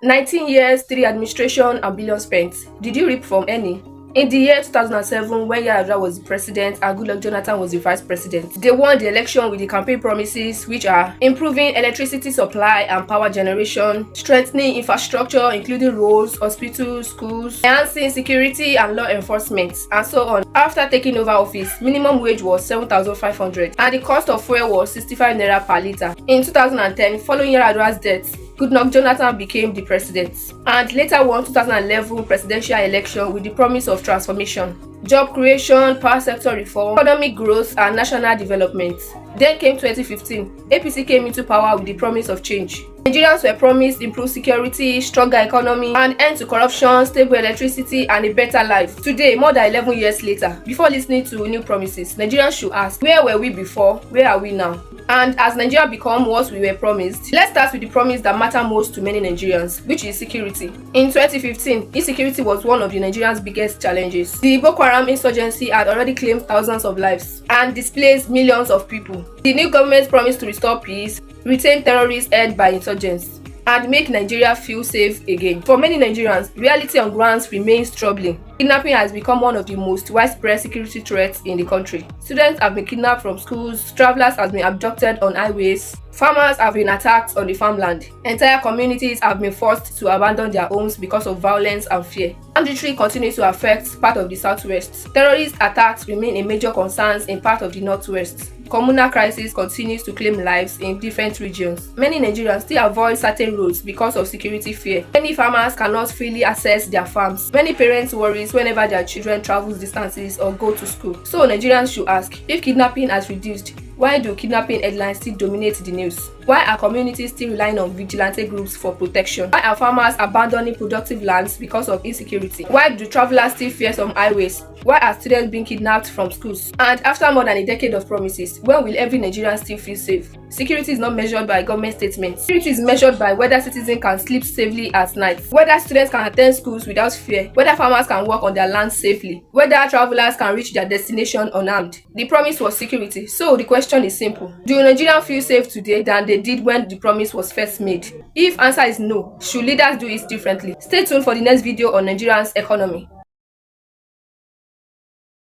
19 years, 3 administration and billions spent. Did you reap from any? In the year 2007, when Yar'Adua was the president and Goodluck Jonathan was the vice president, they won the election with the campaign promises which are improving electricity supply and power generation, strengthening infrastructure including roads, hospitals, schools, enhancing security and law enforcement, and so on. After taking over office, minimum wage was 7,500 and the cost of fuel was 65 naira per litre. In 2010, following Yar'Adua's death, Goodluck Jonathan became the president and later won 2011 presidential election with the promise of transformation, job creation, power sector reform, economic growth and national development. Then came 2015. APC came into power with the promise of change. Nigerians were promised improved security, stronger economy, an end to corruption, stable electricity, and a better life. Today, more than 11 years later, before listening to new promises, Nigerians should ask, where were we before? Where are we now? And as Nigeria become what we were promised, let's start with the promise that matters most to many Nigerians, which is security. In 2015, insecurity was one of the Nigerians' biggest challenges. The Boko Haram insurgency had already claimed thousands of lives and displaced millions of people. The new government promised to restore peace, retain terrorists held by insurgents, and make Nigeria feel safe again. For many Nigerians, reality on ground remains troubling. Kidnapping has become one of the most widespread security threats in the country. Students have been kidnapped from schools, travelers have been abducted on highways, farmers have been attacked on the farmland, entire communities have been forced to abandon their homes because of violence and fear. Banditry continues to affect part of the southwest. Terrorist attacks remain a major concern in part of the northwest. Communal crisis continues to claim lives in different regions. Many Nigerians still avoid certain roads because of security fear. Many farmers cannot freely access their farms. Many parents worry whenever their children travel distances or go to school. So Nigerians should ask, if kidnapping has reduced, why do kidnapping headlines still dominate the news? Why are communities still relying on vigilante groups for protection? Why are farmers abandoning productive lands because of insecurity? Why do travelers still fear some highways? Why are students being kidnapped from schools? And after more than a decade of promises, when will every Nigerian still feel safe? Security is not measured by government statements. Security is measured by whether citizens can sleep safely at night, whether students can attend schools without fear, whether farmers can work on their land safely, whether travelers can reach their destination unarmed. The promise was security, so the question is simple. Do Nigerians feel safe today than they did when the promise was first made? If answer is no, should leaders do it differently? Stay tuned for the next video on Nigerians' economy.